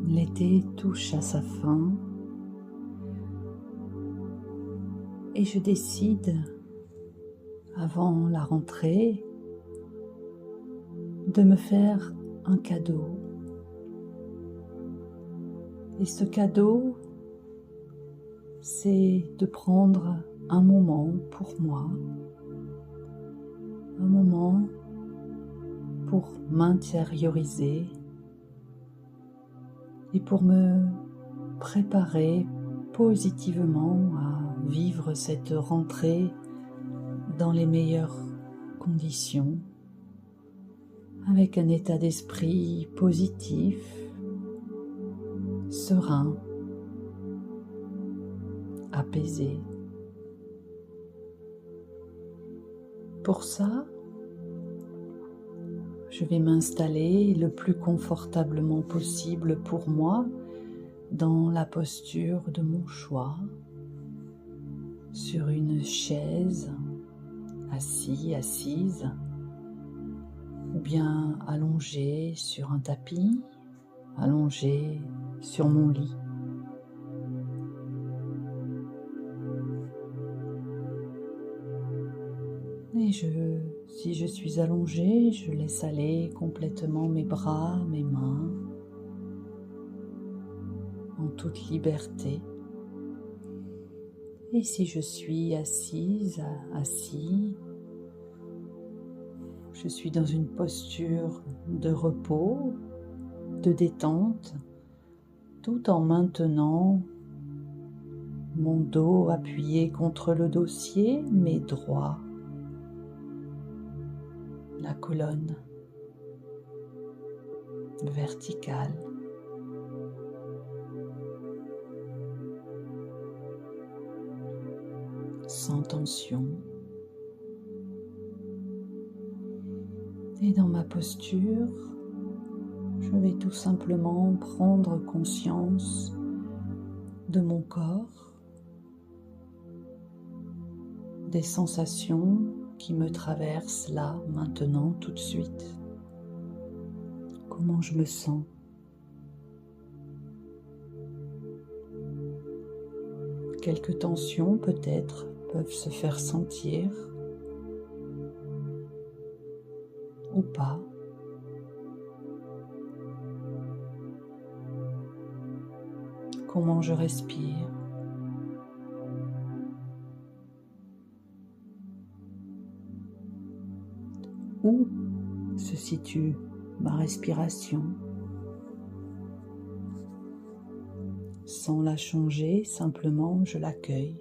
L'été touche à sa fin et je décide, avant la rentrée, de me faire un cadeau. Et ce cadeau, c'est de prendre un moment pour moi, un moment pour m'intérioriser et pour me préparer positivement à vivre cette rentrée dans les meilleures conditions, avec un état d'esprit positif, serein, apaisé. Pour ça, je vais m'installer le plus confortablement possible pour moi dans la posture de mon choix, sur une chaise, assise, ou bien allongé sur un tapis, allongé sur mon lit. Et si je suis allongée, je laisse aller complètement mes bras, mes mains, en toute liberté. Et si je suis assis, je suis dans une posture de repos, de détente, tout en maintenant mon dos appuyé contre le dossier, mais droit. La colonne verticale. Sans tension. Et dans ma posture, je vais tout simplement prendre conscience de mon corps, des sensations qui me traversent là, maintenant, tout de suite. Comment je me sens? Quelques tensions peut-être peuvent se faire sentir ou pas. Comment je respire? Où se situe ma respiration? Sans la changer, simplement je l'accueille.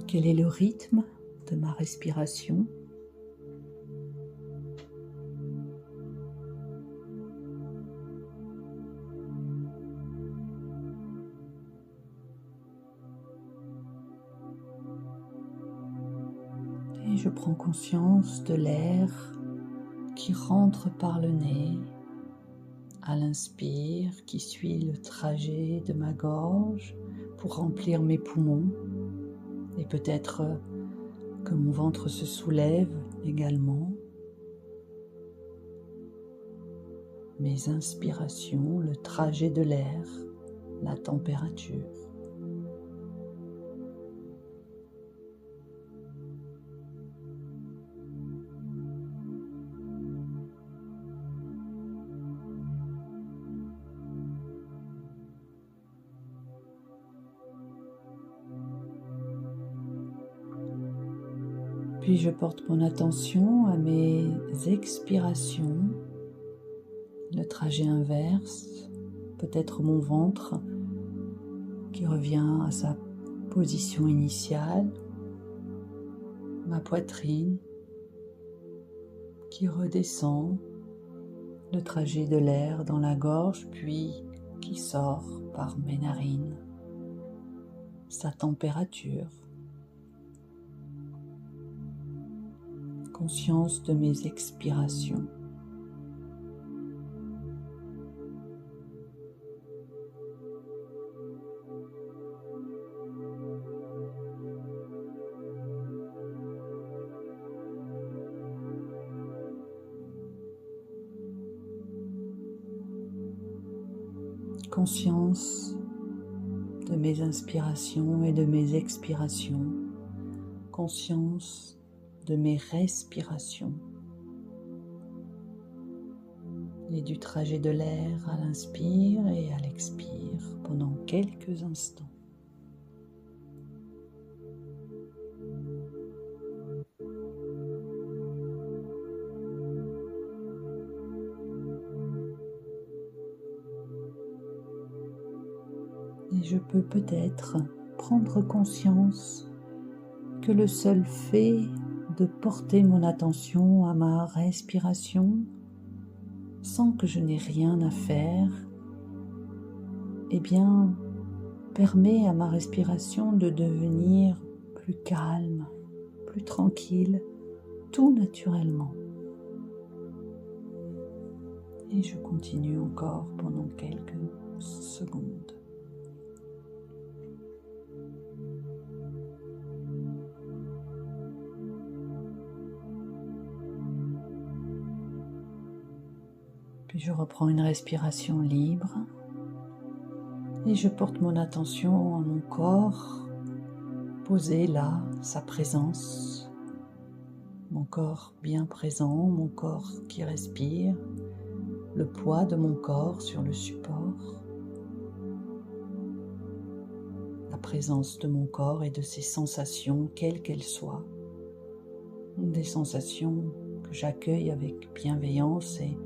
Quel est le rythme de ma respiration? Et je prends conscience de l'air qui rentre par le nez à l'inspire, qui suit le trajet de ma gorge pour remplir mes poumons, et peut-être que mon ventre se soulève également. Mes inspirations, le trajet de l'air, la température. Puis je porte mon attention à mes expirations, le trajet inverse, peut-être mon ventre qui revient à sa position initiale, ma poitrine qui redescend, le trajet de l'air dans la gorge puis qui sort par mes narines, sa température. Conscience de mes expirations. Conscience de mes inspirations et de mes expirations. Conscience de mes respirations et du trajet de l'air à l'inspire et à l'expire pendant quelques instants. Et je peux peut-être prendre conscience que le seul fait de porter mon attention à ma respiration sans que je n'ai rien à faire, eh bien, permet à ma respiration de devenir plus calme, plus tranquille, tout naturellement. Et je continue encore pendant quelques secondes. Puis je reprends une respiration libre et je porte mon attention à mon corps, posé là, sa présence, mon corps bien présent, mon corps qui respire, le poids de mon corps sur le support, la présence de mon corps et de ses sensations, quelles qu'elles soient, des sensations que j'accueille avec bienveillance et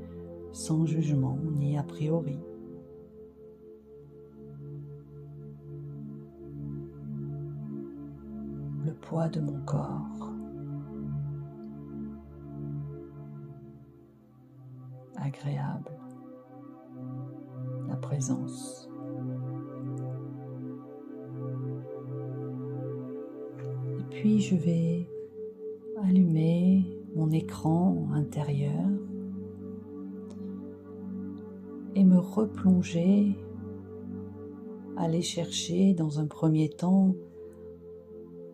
sans jugement ni a priori. Le poids de mon corps, agréable, la présence. Et puis je vais allumer mon écran intérieur et me replonger, aller chercher dans un premier temps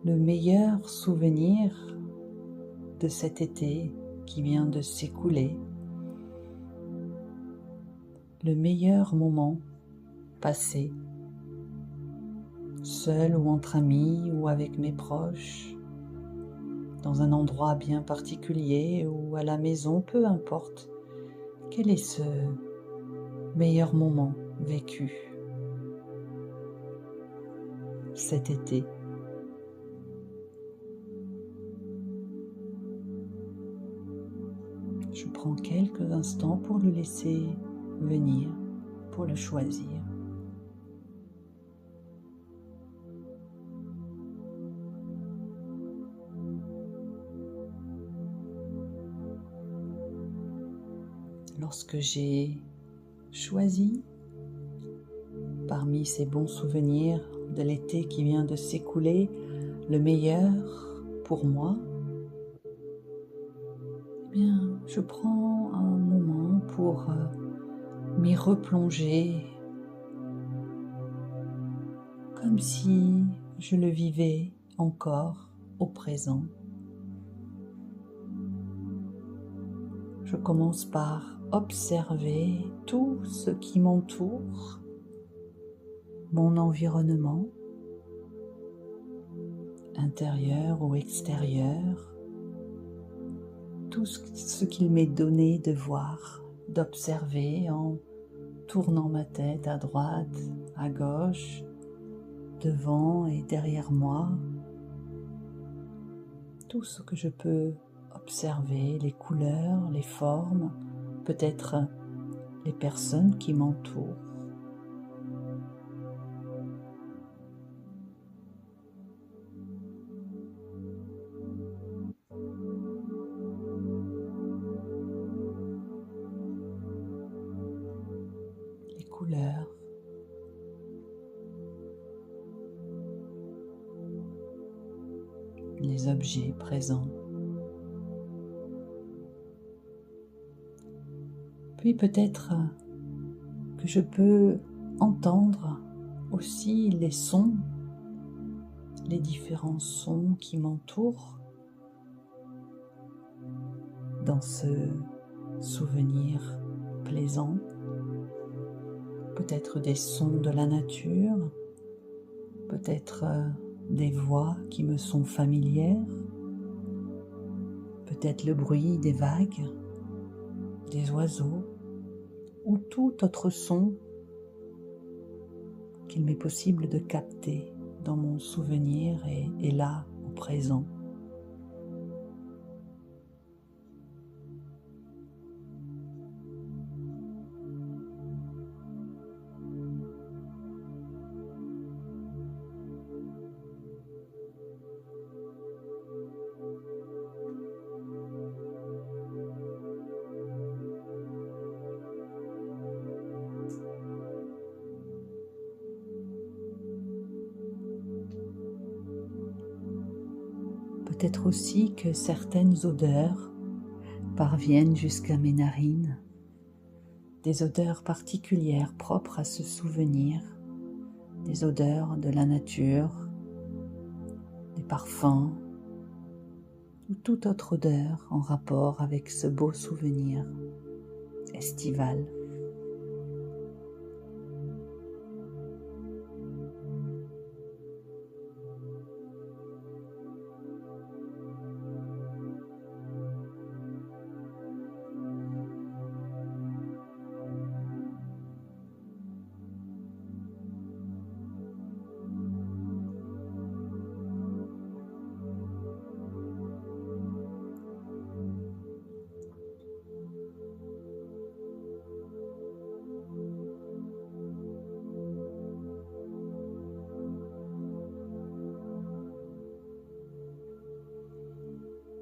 le meilleur souvenir de cet été qui vient de s'écouler, le meilleur moment passé, seul ou entre amis ou avec mes proches, dans un endroit bien particulier ou à la maison, peu importe. Quel est ce meilleur moment vécu cet été? Je prends quelques instants pour le laisser venir, pour le choisir. Lorsque j'ai choisi parmi ces bons souvenirs de l'été qui vient de s'écouler, le meilleur pour moi, eh bien, je prends un moment pour m'y replonger comme si je le vivais encore au présent. Je commence par observer tout ce qui m'entoure, mon environnement, intérieur ou extérieur, tout ce qu'il m'est donné de voir, d'observer en tournant ma tête à droite, à gauche, devant et derrière moi, tout ce que je peux observer, les couleurs, les formes, peut-être les personnes qui m'entourent. Les couleurs, les objets présents. Puis peut-être que je peux entendre aussi les sons, les différents sons qui m'entourent dans ce souvenir plaisant. peut-être des sons de la nature, peut-être des voix qui me sont familières, peut-être le bruit des vagues, des oiseaux ou tout autre son qu'il m'est possible de capter dans mon souvenir et là, au présent. Peut-être aussi que certaines odeurs parviennent jusqu'à mes narines, des odeurs particulières propres à ce souvenir, des odeurs de la nature, des parfums ou toute autre odeur en rapport avec ce beau souvenir estival.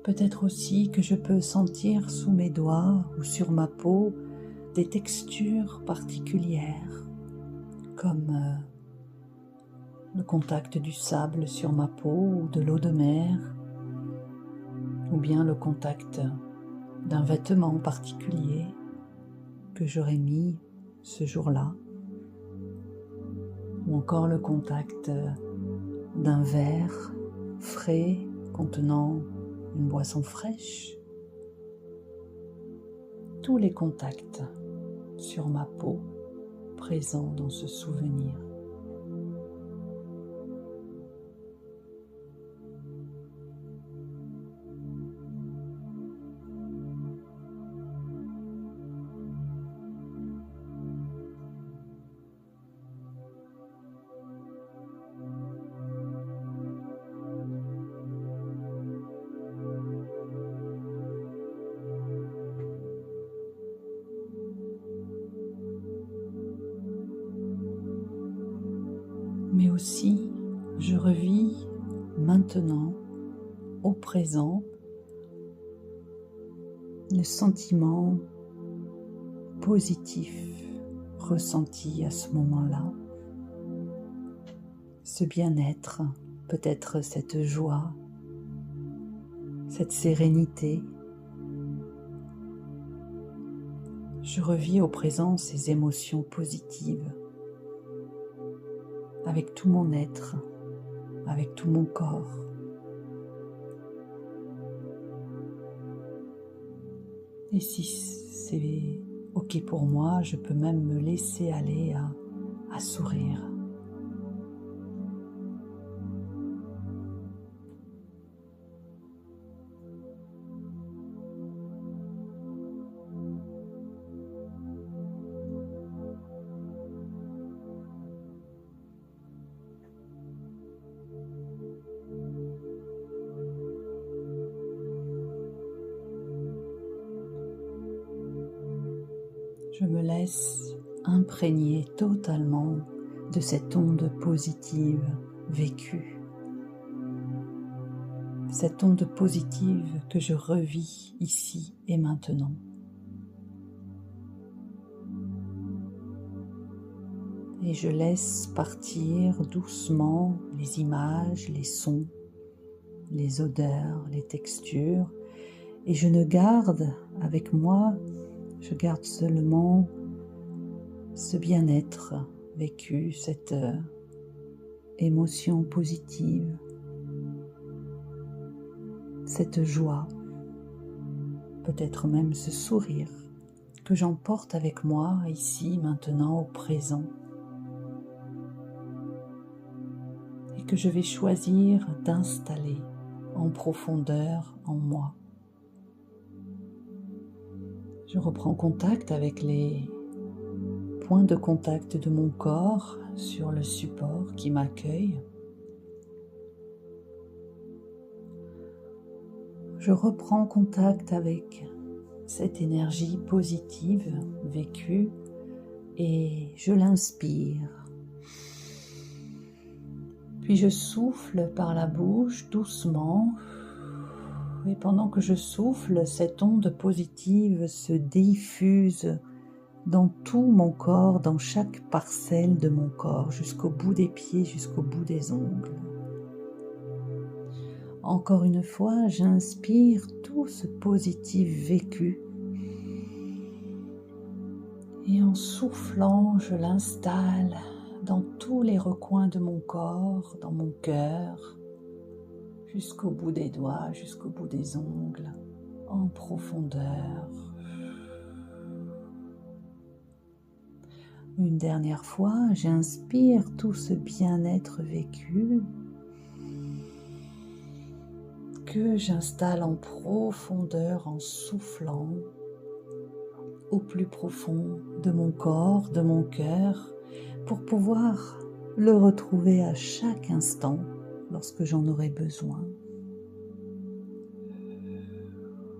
Peut-être aussi que je peux sentir sous mes doigts ou sur ma peau des textures particulières, comme le contact du sable sur ma peau ou de l'eau de mer, ou bien le contact d'un vêtement particulier que j'aurais mis ce jour-là, ou encore le contact d'un verre frais contenant une boisson fraîche. Tous les contacts sur ma peau présents dans ce souvenir. Mais aussi, je revis maintenant, au présent, le sentiment positif ressenti à ce moment-là, ce bien-être, peut-être cette joie, cette sérénité. Je revis au présent ces émotions positives avec tout mon être, avec tout mon corps. Et si c'est OK pour moi, je peux même me laisser aller à sourire. Je me laisse imprégner totalement de cette onde positive vécue. Cette onde positive que je revis ici et maintenant. Et je laisse partir doucement les images, les sons, les odeurs, les textures. Et je ne garde avec moi, je garde seulement ce bien-être vécu, cette émotion positive, cette joie, peut-être même ce sourire que j'emporte avec moi ici, maintenant, au présent, et que je vais choisir d'installer en profondeur en moi. Je reprends contact avec les points de contact de mon corps sur le support qui m'accueille. Je reprends contact avec cette énergie positive vécue et je l'inspire. Puis je souffle par la bouche doucement. Et pendant que je souffle, cette onde positive se diffuse dans tout mon corps, dans chaque parcelle de mon corps, jusqu'au bout des pieds, jusqu'au bout des ongles. Encore une fois, j'inspire tout ce positif vécu. Et en soufflant, je l'installe dans tous les recoins de mon corps, dans mon cœur, jusqu'au bout des doigts, jusqu'au bout des ongles, en profondeur. Une dernière fois, j'inspire tout ce bien-être vécu que j'installe en profondeur en soufflant au plus profond de mon corps, de mon cœur, pour pouvoir le retrouver à chaque instant lorsque j'en aurai besoin.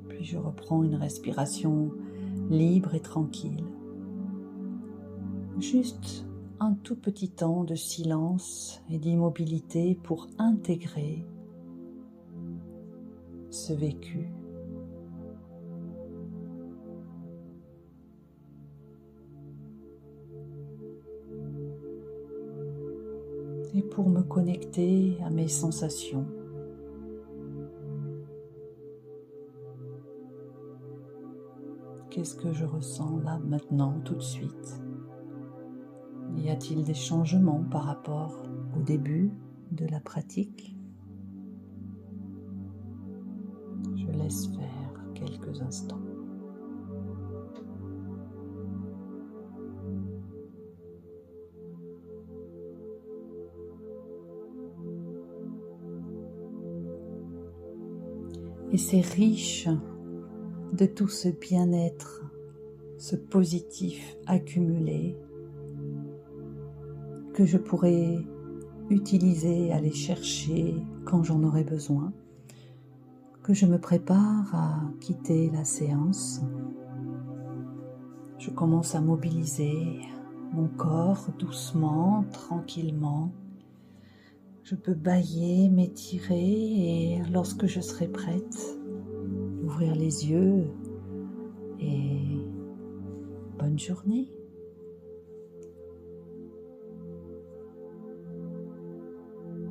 Puis je reprends une respiration libre et tranquille. Juste un tout petit temps de silence et d'immobilité pour intégrer ce vécu. Et pour me connecter à mes sensations. Qu'est-ce que je ressens là, maintenant, tout de suite? Y a-t-il des changements par rapport au début de la pratique? Je laisse faire quelques instants. Et c'est riche de tout ce bien-être, ce positif accumulé que je pourrais utiliser, aller chercher quand j'en aurai besoin, que je me prépare à quitter la séance. Je commence à mobiliser mon corps doucement, tranquillement. Je peux bâiller, m'étirer et lorsque je serai prête, ouvrir les yeux et bonne journée.